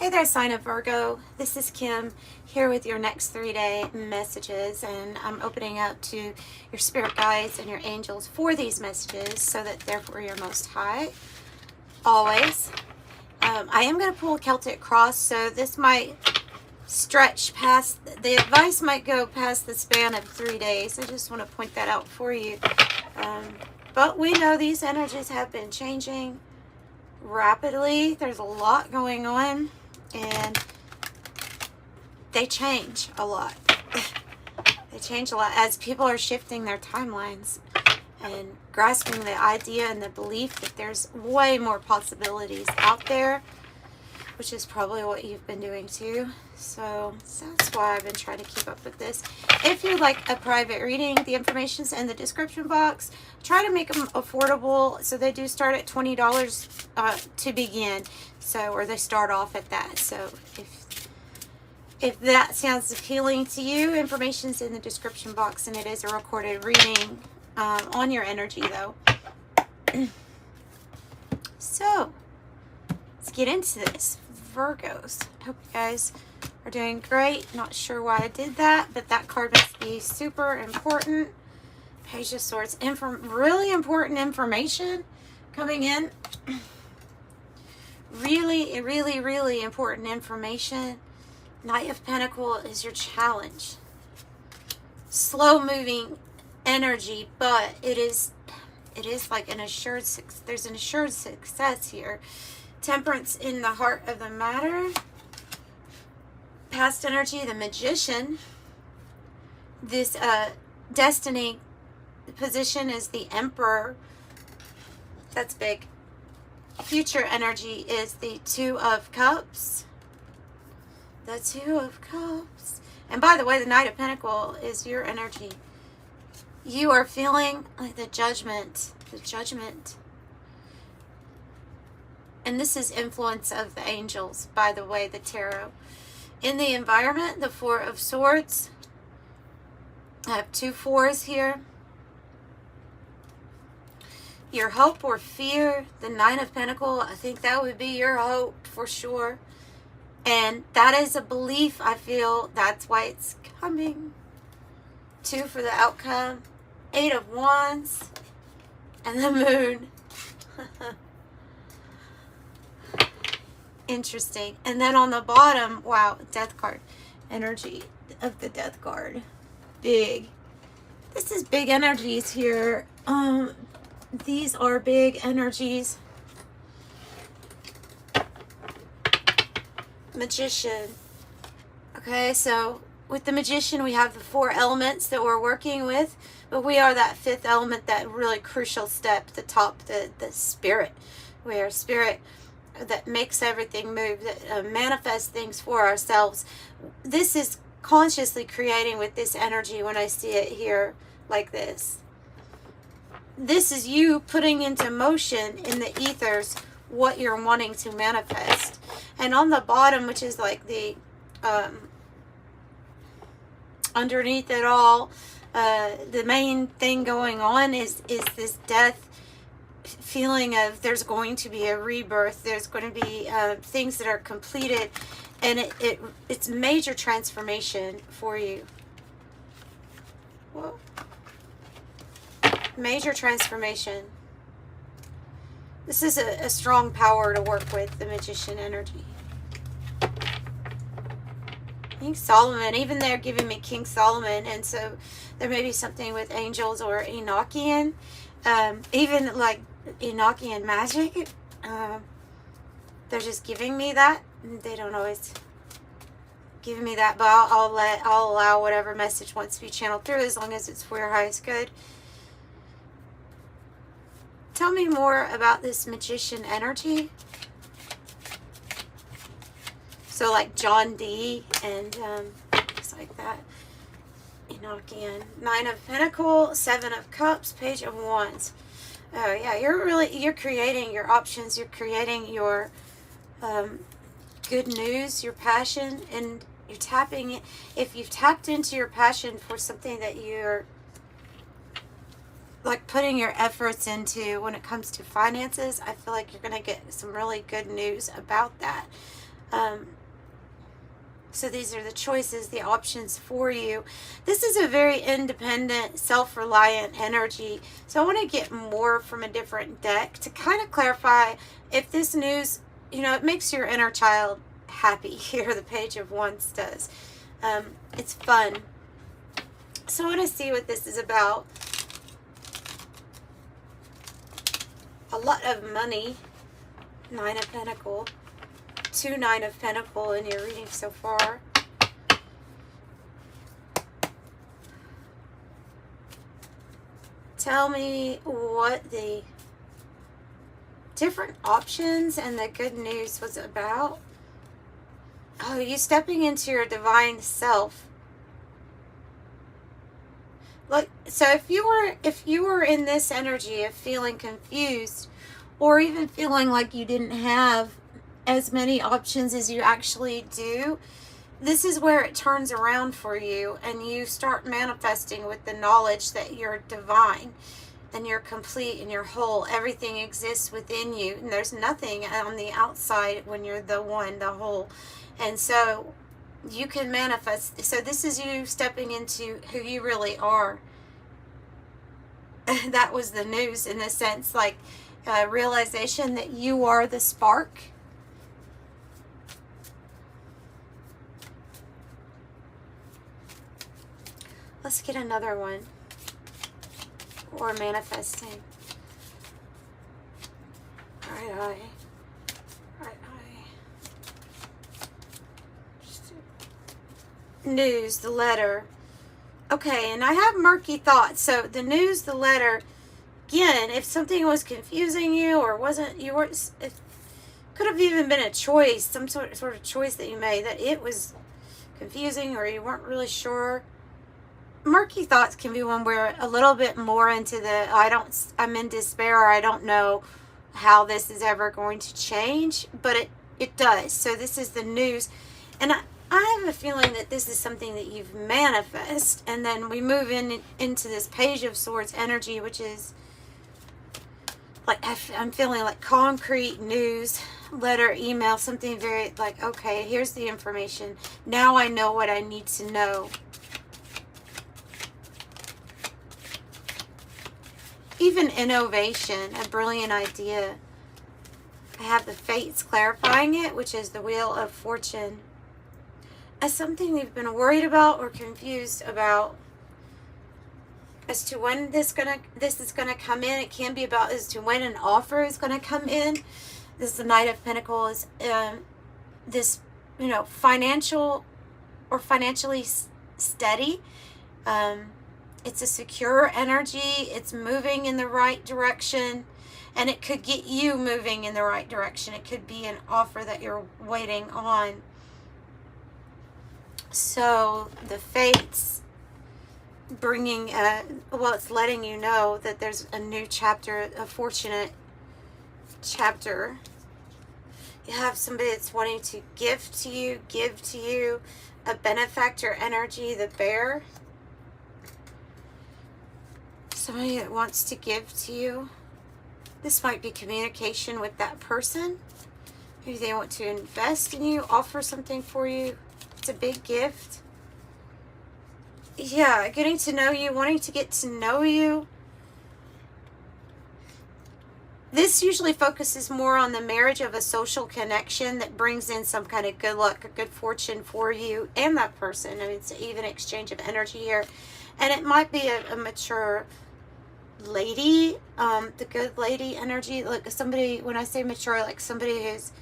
Hey there, sign of Virgo. This is Kim here with your next 3-day messages, and I'm opening up to your spirit guides and your angels for these messages so that they're for your most high always. I am going to pull a Celtic cross, so this might stretch past, the advice might go past the span of 3 days. I just want to point that out for you. But we know these energies have been changing rapidly. There's a lot going on, and they change a lot. They change a lot as people are shifting their timelines and grasping the idea and the belief that there's way more possibilities out there, which is probably what you've been doing too. So that's why I've been trying to keep up with this. If you'd like a private reading, the information's in the description box. Try to make them affordable, so they do start at $20 to begin. So, or they start off at that. So if that sounds appealing to you, information's in the description box, and it is a recorded reading on your energy though. So let's get into this. Virgos, hope you guys are doing great. Not sure why I did that, but that card must be super important. Page of Swords, really important information coming in. Really important information. Knight of Pentacles is your challenge. Slow moving energy, but it is like an assured success. There's an assured success here. Temperance in the heart of the matter. Past energy, the Magician. This destiny position is the Empörer. That's big. Future energy is the Two of Cups. The Two of Cups. And by the way, the Knight of Pentacles is your energy. You are feeling like the Judgment. The Judgment. And this is influence of the angels, by the way, the tarot. In the environment, the Four of Swords. I have 2 4s here. Your hope or fear, the Nine of Pentacles, I think that would be your hope for sure. And that is a belief, I feel. That's why it's coming. 2 for the outcome. 8 of Wands. And the Moon. Interesting. And then on the bottom, wow, Death card. Energy of the Death card. Big. This is big energies here. These are big energies. Magician. Okay, so with the Magician, we have the 4 elements that we're working with, but we are that 5th element, that really crucial step, the top, the spirit. We are spirit that makes everything move, that manifests things for ourselves. This is consciously creating with this energy when I see it here like this. This is you putting into motion in the ethers what you're wanting to manifest. And on the bottom, which is like the underneath it all, the main thing going on is this death feeling of there's going to be a rebirth. There's going to be things that are completed, and it's major transformation for you. Whoa. Major transformation. This is a strong power to work with, the Magician energy. King Solomon, even they're giving me King Solomon, and so there may be something with angels or Enochian, even like Enochian magic. They're just giving me that. They don't always give me that, but I'll allow whatever message wants to be channeled through, as long as it's for your highest good. Tell me more about this Magician energy. So like John Dee and things like that. Enochian. 9 of Pentacles, 7 of Cups, Page of Wands. Oh yeah, you're creating your options. You're creating your good news, your passion, and you're tapping. If you've tapped into your passion for something that you're like putting your efforts into when it comes to finances, I feel like you're going to get some really good news about that. So these are the choices, the options for you. This is a very independent, self-reliant energy. So I want to get more from a different deck to kind of clarify if this news, you know, it makes your inner child happy. Here the Page of Wands does. It's fun. So I want to see what this is about. A lot of money. Nine of Pentacles. 2 Nine of Pentacles in your reading so far. Tell me what the different options and the good news was about. Oh, you stepping into your divine self. Look, so if you were in this energy of feeling confused, or even feeling like you didn't have as many options as you actually do, this is where it turns around for you, and you start manifesting with the knowledge that you're divine and you're complete and you're whole. Everything exists within you, and there's nothing on the outside when you're the one, the whole. And so you can manifest. So this is you stepping into who you really are. That was the news, in a sense, like realization that you are the spark. Let's get another one. Or manifesting. Right eye. Right eye. News, the letter. Okay, and I have murky thoughts. So the news, the letter, again, if something was confusing you or wasn't, you weren't, it could have even been a choice, some sort of choice that you made, that it was confusing or you weren't really sure. Murky thoughts can be when we're a little bit more into the, I'm in despair, or I don't know how this is ever going to change, but it does. So this is the news. And I have a feeling that this is something that you've manifest. And then we move into this Page of Swords energy, which is like, I'm feeling like concrete news, letter, email, something very like, okay, here's the information. Now I know what I need to know. Even innovation, a brilliant idea. I have the Fates clarifying it, which is the Wheel of Fortune. As something we've been worried about or confused about as to when this is gonna come in. It can be about as to when an offer is gonna come in. This is the Knight of Pentacles. This, you know, financial or financially steady. It's a secure energy. It's moving in the right direction, and it could get you moving in the right direction. It could be an offer that you're waiting on. So the Fates bringing, well, it's letting you know that there's a new chapter, a fortunate chapter. You have somebody that's wanting to give to you, a benefactor energy, the Bear. Somebody that wants to give to you. This might be communication with that person. Maybe they want to invest in you, offer something for you. It's a big gift. Yeah, getting to know you, wanting to get to know you. This usually focuses more on the marriage of a social connection that brings in some kind of good luck or good fortune for you and that person. I mean, it's an even exchange of energy here. And it might be a mature lady, the good lady energy, like somebody, when I say mature, like somebody who's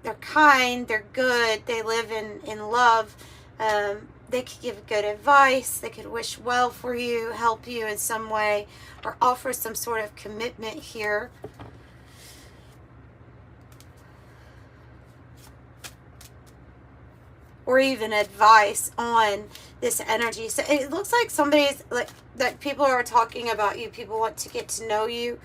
they're kind, they're good, they live in love, they could give good advice, they could wish well for you, help you in some way, or offer some sort of commitment here. Or even advice on this energy. So it looks like somebody's like that. People are talking about you. People want to get to know you.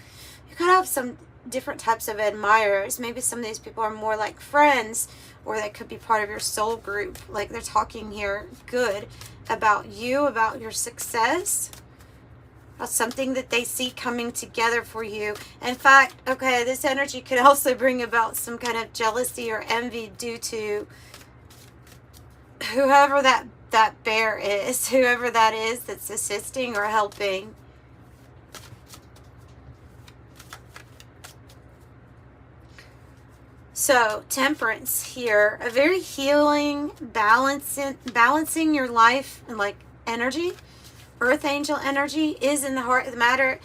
You could have some different types of admirers. Maybe some of these people are more like friends, or they could be part of your soul group. Like they're talking here good about you, about your success. something that they see coming together for you. In fact, okay, this energy could also bring about some kind of jealousy or envy due to whoever that bear is, whoever that is that's assisting or helping. So, temperance here, a very healing, balancing your life and like energy. Earth angel energy is in the heart of the matter.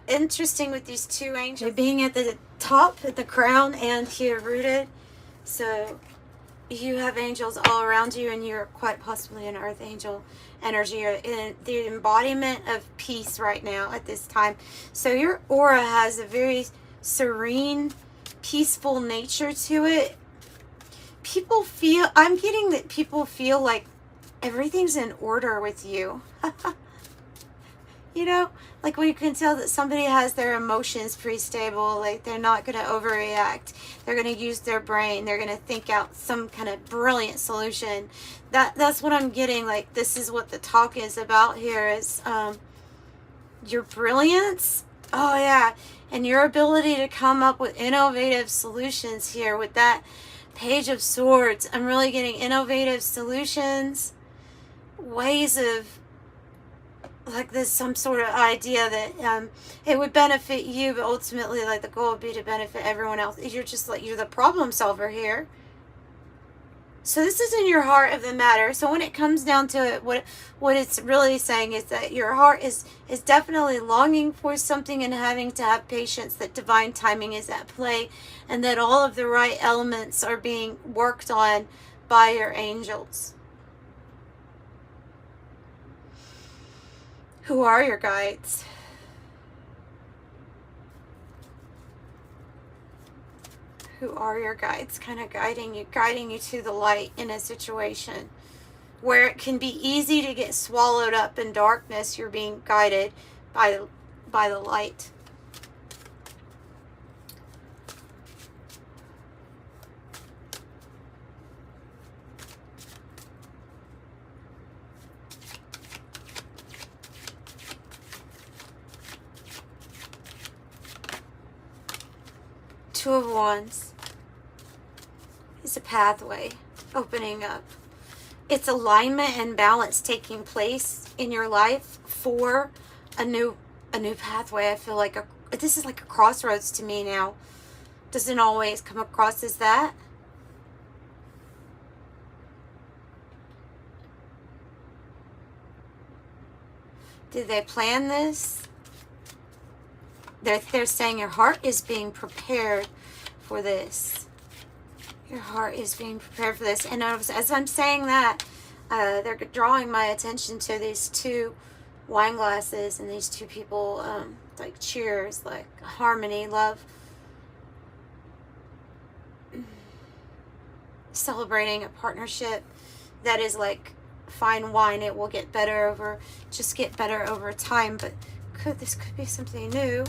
Interesting with these two angels being at the top, at the crown, and here rooted. So you have angels all around you, and you're quite possibly an earth angel energy, or in the embodiment of peace right now at this time. So your aura has a very serene, peaceful nature to it. I'm getting that people feel like everything's in order with you. You know, like when you can tell that somebody has their emotions pretty stable, like they're not going to overreact. They're going to use their brain. They're going to think out some kind of brilliant solution. That's what I'm getting. Like, this is what the talk is about here, is your brilliance. Oh, yeah. And your ability to come up with innovative solutions here with that Page of Swords. I'm really getting innovative solutions, ways of, like, there's some sort of idea that it would benefit you, but ultimately, like, the goal would be to benefit everyone else. You're just like, you're the problem solver here. So this is in your heart of the matter. So when it comes down to it, what it's really saying is that your heart is definitely longing for something and having to have patience, that divine timing is at play, and that all of the right elements are being worked on by your angels. Who are your guides? Who are your guides? Kind of guiding you to the light in a situation where it can be easy to get swallowed up in darkness. You're being guided by the light. Two of Wands is a pathway opening up. It's alignment and balance taking place in your life for a new pathway. I feel like this is like a crossroads to me now. Doesn't always come across as that. Did they plan this? They're saying your heart is being prepared for this. Your heart is being prepared for this. And as I'm saying that, they're drawing my attention to these two wine glasses and these two people, like cheers, like harmony, love. Celebrating a partnership that is like fine wine. It will get better over time, but this could be something new.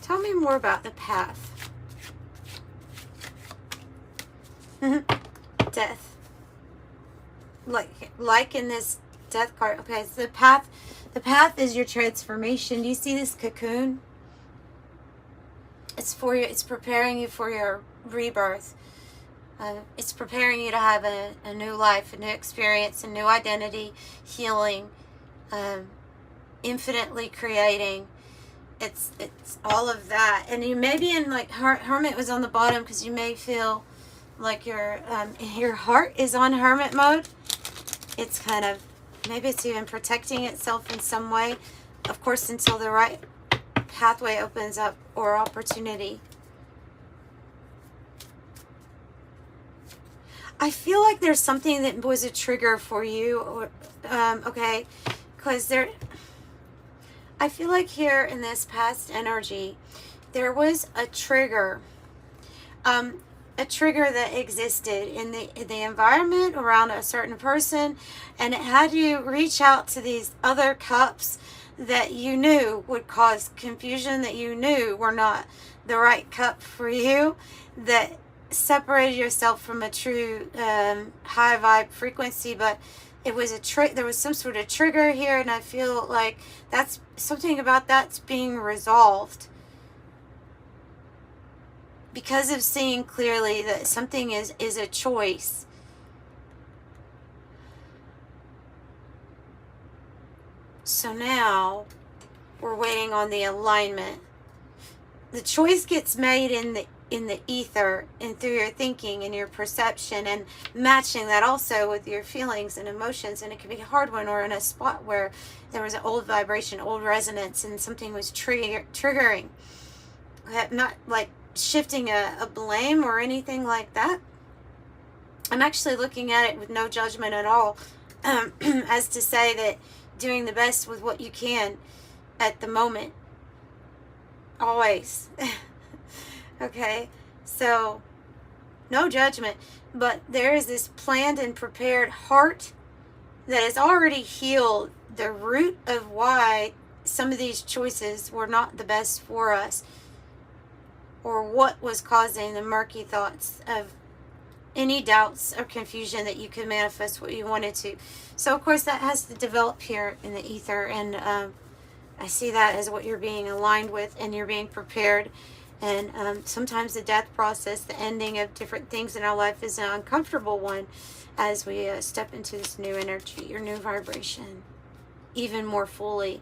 Tell me more about the path. Death. Like in this death card. Okay, so the path is your transformation. Do you see this cocoon? It's for you. It's preparing you for your rebirth. It's preparing you to have a new life, a new experience, a new identity, healing, infinitely creating. It's all of that. And you may be in, like, hermit was on the bottom because you may feel like your heart is on hermit mode. It's kind of, maybe it's even protecting itself in some way. Of course, until the right pathway opens up or opportunity. I feel like there's something that was a trigger for you, or okay, because I feel like here in this past energy, there was a trigger that existed in the environment around a certain person, and it had you reach out to these other cups that you knew would cause confusion, that you knew were not the right cup for you that separated yourself from a true high vibe frequency, but it was there was some sort of trigger here, and I feel like that's something about that's being resolved because of seeing clearly that something is a choice. So now we're waiting on the alignment. The choice gets made in the ether and through your thinking and your perception, and matching that also with your feelings and emotions. And it can be a hard one, or in a spot where there was an old vibration, old resonance, and something was triggering. Not like shifting a blame or anything like that. I'm actually looking at it with no judgment at all, as to say that doing the best with what you can at the moment. Always. Okay, so no judgment, but there is this planned and prepared heart that has already healed the root of why some of these choices were not the best for us, or what was causing the murky thoughts of any doubts or confusion that you could manifest what you wanted to. So of course that has to develop here in the ether, and I see that as what you're being aligned with, and you're being prepared. And sometimes the death process, the ending of different things in our life, is an uncomfortable one as we step into this new energy, your new vibration, even more fully.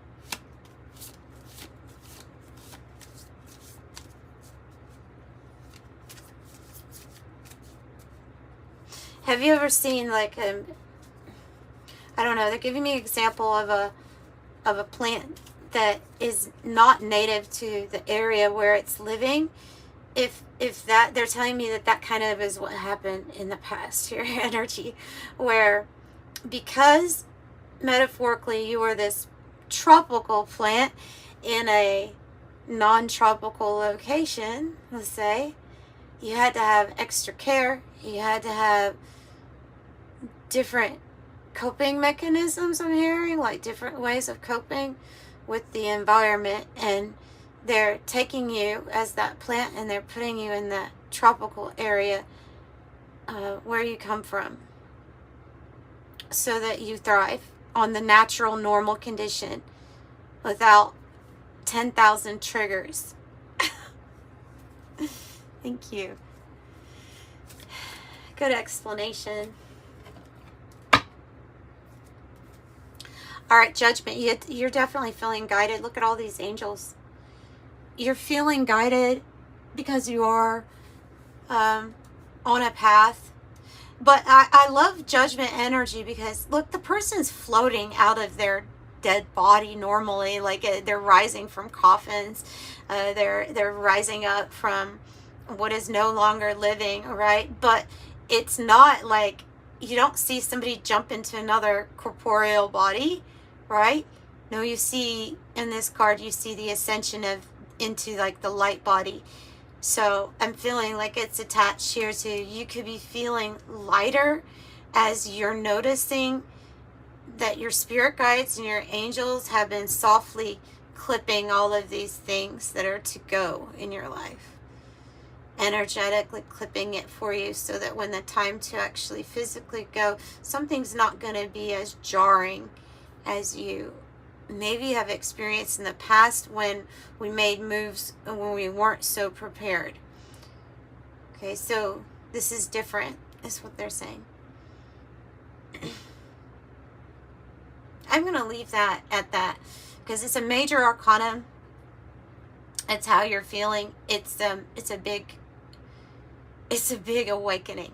Have you ever seen, like, I don't know, they're giving me an example of a plant that is not native to the area where it's living. If that, they're telling me that kind of is what happened in the past, your energy, where because metaphorically you were this tropical plant in a non-tropical location, let's say, you had to have extra care, you had to have different coping mechanisms, I'm hearing, like different ways of coping with the environment, and they're taking you as that plant and they're putting you in that tropical area where you come from, so that you thrive on the natural normal condition without 10,000 triggers. Thank you. Good explanation. All right, judgment. You're definitely feeling guided. Look at all these angels. You're feeling guided because you are on a path. But I love judgment energy because, look, the person's floating out of their dead body normally. Like they're rising from coffins. They're rising up from what is no longer living, right? But it's not like you don't see somebody jump into another corporeal body, right? No, you see in this card, you see the ascension into like the light body. So I'm feeling like it's attached here to, you could be feeling lighter as you're noticing that your spirit guides and your angels have been softly clipping all of these things that are to go in your life. Energetically clipping it for you, so that when the time to actually physically go, something's not going to be as jarring as you maybe have experienced in the past when we made moves and when we weren't so prepared. Okay, so this is different, is what they're saying. I'm going to leave that at that because it's a major arcana. It's how you're feeling. It's a big awakening.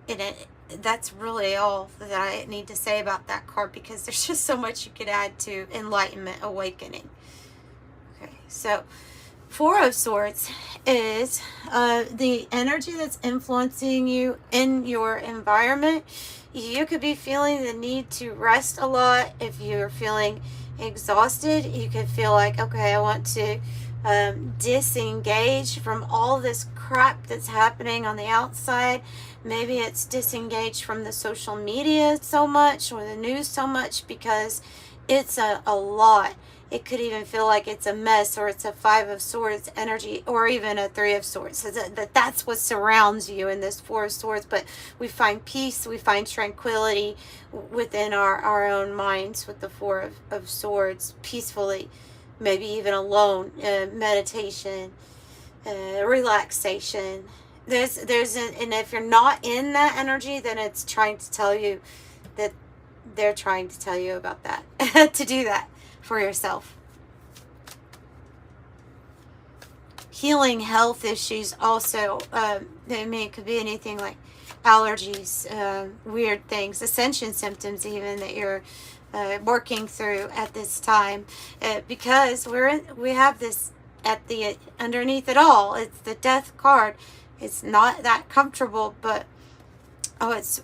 And that's really all that I need to say about that card, because there's just so much you could add to enlightenment, awakening. Okay, so Four of Swords is the energy that's influencing you in your environment. You could be feeling the need to rest a lot. If you're feeling exhausted, you could feel like, okay, I want to disengage from all this crap that's happening on the outside. Maybe it's disengaged from the social media so much or the news so much, because it's a lot. It could even feel like it's a mess, or it's a 5 of Swords energy, or even a 3 of Swords. So that's what surrounds you in this 4 of Swords. But we find peace, we find tranquility within our own minds with the 4 of Swords, peacefully, maybe even alone, meditation, relaxation. And if you're not in that energy, then it's trying to tell you that they're trying to tell you about that, to do that for yourself. Healing health issues also. It could be anything like allergies, weird things, ascension symptoms even that you're working through at this time, because we have this at the underneath it all. It's the Death card. It's not that comfortable, but it's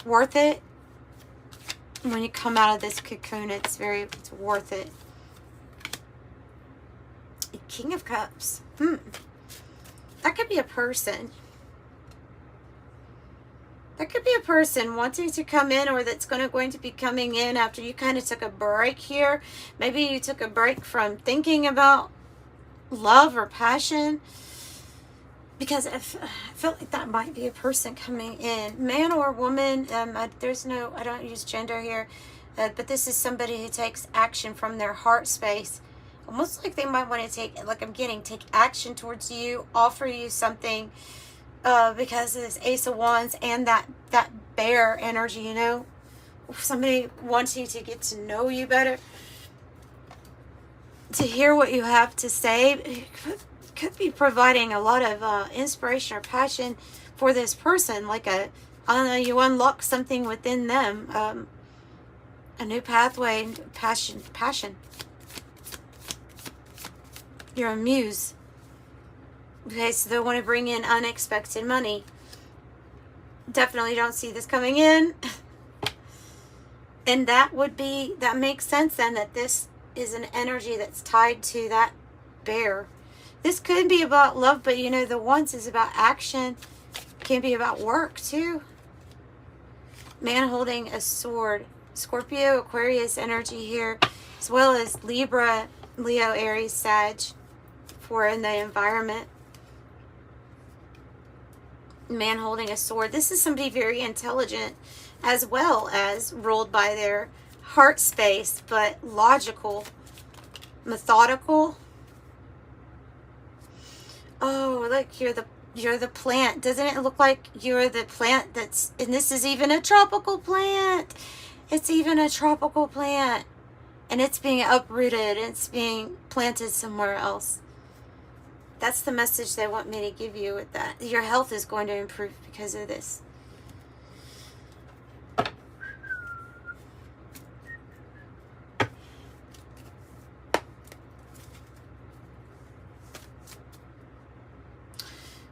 worth it. When you come out of this cocoon, it's worth it. King of Cups. That could be a person. That could be a person wanting to come in, or that's going to be coming in after you kind of took a break here. Maybe you took a break from thinking about love or passion, because I feel like that might be a person coming in, man or woman. I don't use gender here, but this is somebody who takes action from their heart space, almost like they might want to take action towards you, offer you something, because of this Ace of Wands and that bear energy, somebody wanting to get to know you better, to hear what you have to say. Could be providing a lot of inspiration or passion for this person, like you unlock something within them, a new pathway, passion. You're a muse. Okay, so they want to bring in unexpected money. Definitely don't see this coming in. And that makes sense then, that this is an energy that's tied to that bear. This could be about love, but the Wands is about action. Can be about work too. Man holding a sword. Scorpio, Aquarius energy here, as well as Libra, Leo, Aries, Sag, for in the environment. Man holding a sword. This is somebody very intelligent, as well as ruled by their heart space, but logical, methodical. Oh, look, you're the plant. Doesn't it look like you're the plant and this is even a tropical plant. It's even a tropical plant. And it's being uprooted. It's being planted somewhere else. That's the message they want me to give you with that. Your health is going to improve because of this.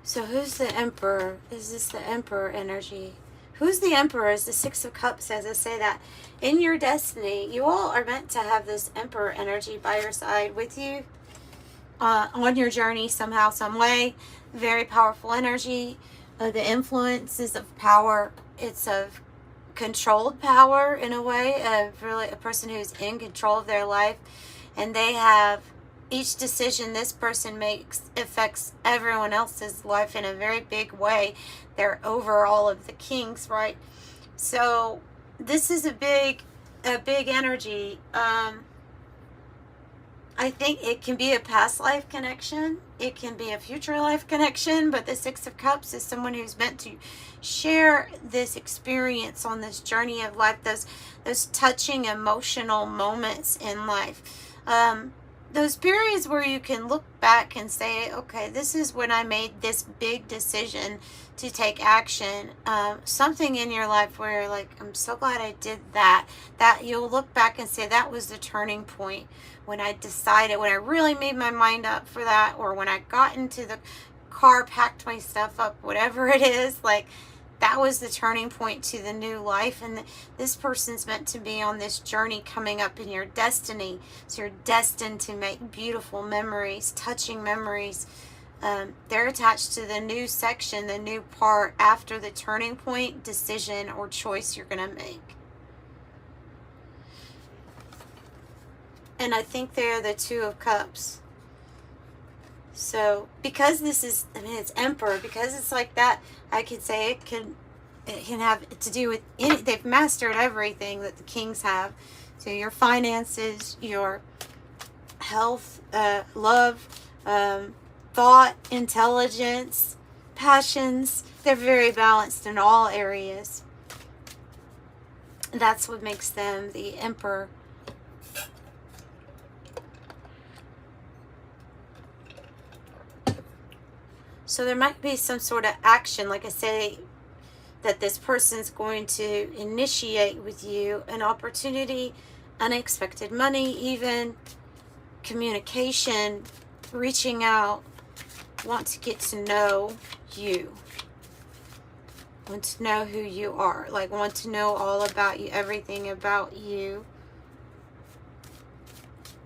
So who's the Emperor? Is this the Emperor energy? Who's the Emperor? Is the Six of Cups, as I say that. In your destiny, you all are meant to have this Emperor energy by your side with you on your journey somehow, some way. Very powerful energy. The influences of power. It's of controlled power in a way, of really a person who's in control of their life. And they have each decision this person makes affects everyone else's life in a very big way. They're over all of the kings, right? So this is a big energy. I think it can be a past life connection. It can be a future life connection. But the Six of Cups is someone who's meant to share this experience on this journey of life. Those touching emotional moments in life. Those periods where you can look back and say, okay, this is when I made this big decision to take action. Something in your life where you're like, I'm so glad I did that. That you'll look back and say, that was the turning point when I decided, when I really made my mind up for that, or when I got into the car, packed my stuff up, whatever it is, like, that was the turning point to the new life. And this person's meant to be on this journey coming up in your destiny. So you're destined to make beautiful memories, touching memories. They're attached to the new section, the new part after the turning point, decision, or choice you're going to make. And I think they're the Two of Cups. So, because this is, I mean, it's Emperor, because it's like that, I could say it can have to do with any, they've mastered everything that the kings have. So your finances, your health, love, thought, intelligence, passions, they're very balanced in all areas. That's what makes them the Emperor. So there might be some sort of action, like I say, that this person's going to initiate with you, an opportunity, unexpected money, even communication, reaching out, want to get to know you, want to know who you are, like want to know all about you, everything about you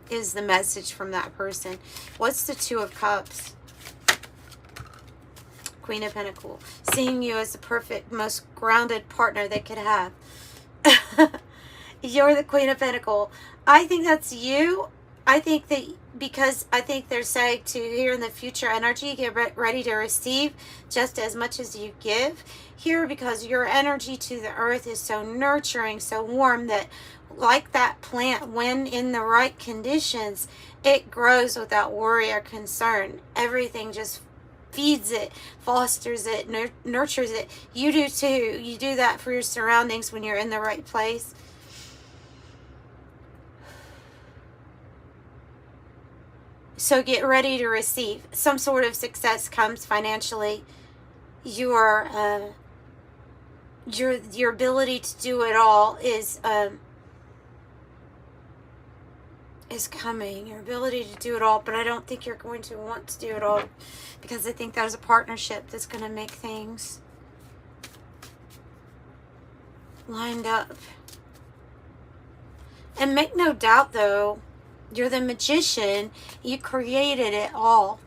is the message from that person. What's the Two of Cups? Queen of Pentacles, seeing you as the perfect, most grounded partner they could have. You're the Queen of Pentacles. I think that's you. I think that, because I think they're saying to here in the future energy, get ready to receive just as much as you give here, because your energy to the earth is so nurturing, so warm, that like that plant, when in the right conditions, it grows without worry or concern. Everything just feeds it, fosters it, nurtures it. You do too. You do that for your surroundings when you're in the right place. So get ready to receive. Some sort of success comes financially. Your ability to do it all is coming. Your ability to do it all, but I don't think you're going to want to do it all, because I think there's a partnership that's going to make things lined up. And make no doubt, though, you're the magician. You created it all.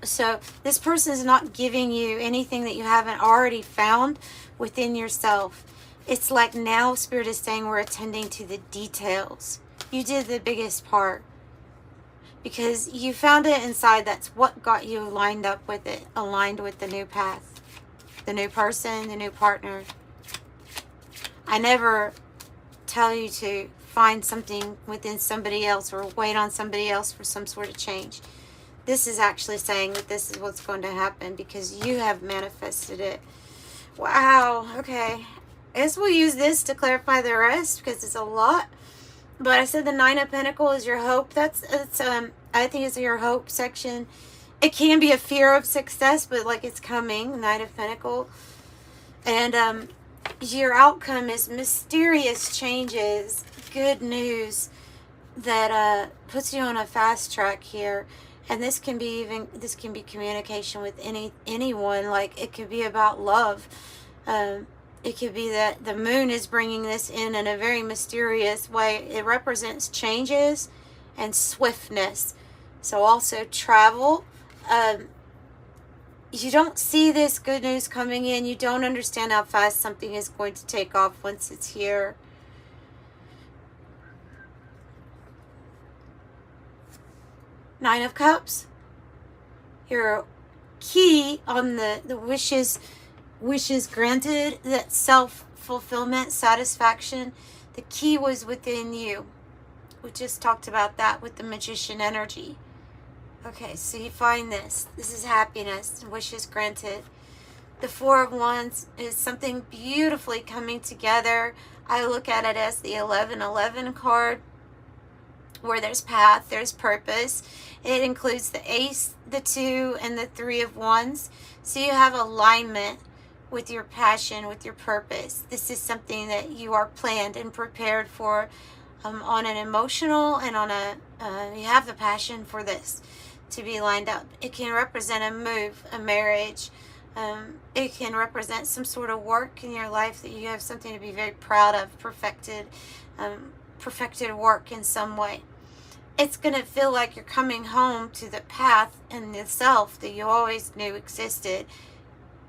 So this person is not giving you anything that you haven't already found within yourself. It's like now Spirit is saying we're attending to the details. You did the biggest part, because you found it inside. That's what got you lined up with it, aligned with the new path, the new person, the new partner. I never tell you to find something within somebody else or wait on somebody else for some sort of change. This is actually saying that this is what's going to happen because you have manifested it. Wow. Okay. I guess we'll use this to clarify the rest because it's a lot. But I said the Nine of Pentacles is your hope. That's I think it's your hope section. It can be a fear of success, but like it's coming. Nine of Pentacles. And your outcome is mysterious changes, good news that puts you on a fast track here. And this can be communication with anyone. Like it could be about love. It could be that the moon is bringing this in a very mysterious way. It represents changes and swiftness. So also travel. You don't see this good news coming in. You don't understand how fast something is going to take off once it's here. Nine of Cups. Your key on the wishes granted, that self-fulfillment, satisfaction, the key was within you. We just talked about that with the magician energy. Okay, so you find this. This is happiness, wishes granted. The Four of Wands is something beautifully coming together. I look at it as the 1111 card, where there's path, there's purpose. It includes the Ace, the Two, and the Three of Wands. So you have alignment with your passion, with your purpose. This is something that you are planned and prepared for on an emotional and on a, you have the passion for this to be lined up. It can represent a move, a marriage. It can represent some sort of work in your life that you have something to be very proud of, perfected work in some way. It's going to feel like you're coming home to the path and the self that you always knew existed,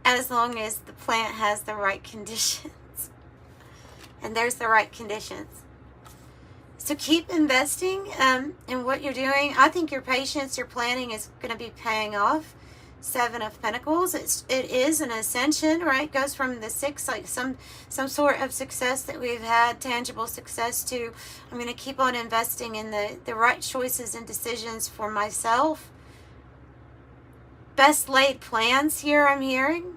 as long as the plant has the right conditions. And there's the right conditions. So keep investing in what you're doing. I think your patience, your planning is going to be paying off. Seven of Pentacles. It is an ascension, right? Goes from the six, like some sort of success that we've had, tangible success, to I'm going to keep on investing in the right choices and decisions for myself. Best laid plans here, I'm hearing.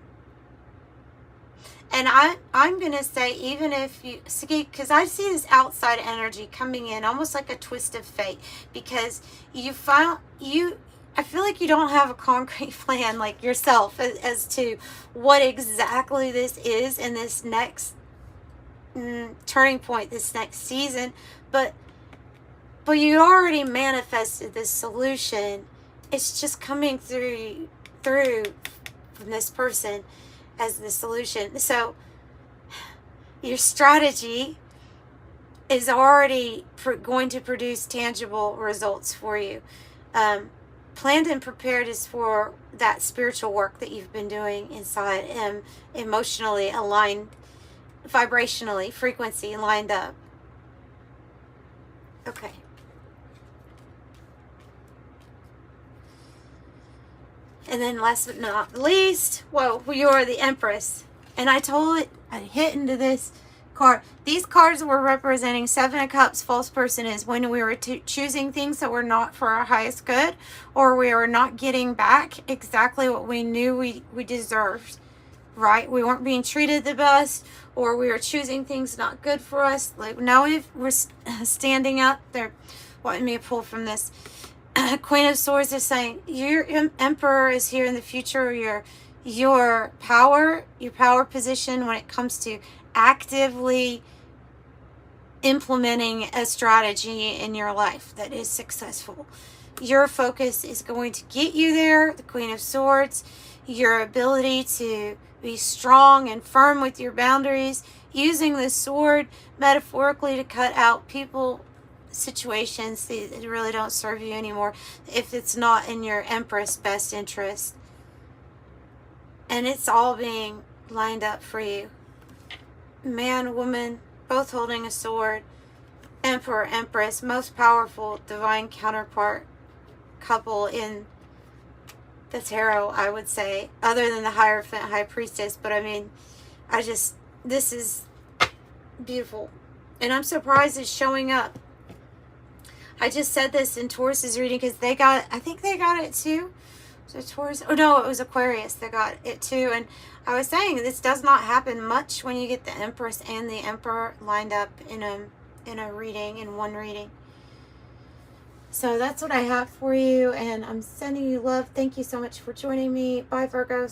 And I'm going to say, even if you see, because I see this outside energy coming in almost like a twist of fate, because I feel like you don't have a concrete plan, like yourself, as to what exactly this is in this next turning point, this next season. But you already manifested this solution. It's just coming through from this person as the solution. So your strategy is already going to produce tangible results for you. Planned and prepared is for that spiritual work that you've been doing inside, and emotionally aligned, vibrationally, frequency lined up. Okay. And then last but not least, whoa, you are the Empress. And I hit into this card. These cards were representing Seven of Cups. False person is when we were choosing things that were not for our highest good, or we were not getting back exactly what we knew we deserved, right? We weren't being treated the best, or we were choosing things not good for us. Like now we're standing up. They're wanting me to pull from this. Queen of Swords is saying your Emperor is here in the future. Your power position when it comes to actively implementing a strategy in your life that is successful. Your focus is going to get you there. The Queen of Swords, your ability to be strong and firm with your boundaries, using the sword metaphorically to cut out people, situations that really don't serve you anymore if it's not in your Empress best interest. And it's all being lined up for you. Man, woman, both holding a sword. Emperor, Empress, most powerful divine counterpart couple in the tarot, I would say, other than the Hierophant, High Priestess. But I mean, this is beautiful. And I'm surprised it's showing up. I just said this in Taurus's reading because I think they got it too. So Taurus, oh no, it was Aquarius that got it too. And I was saying this does not happen much when you get the Empress and the Emperor lined up in a reading, in one reading. So that's what I have for you, and I'm sending you love. Thank you so much for joining me. Bye, Virgos.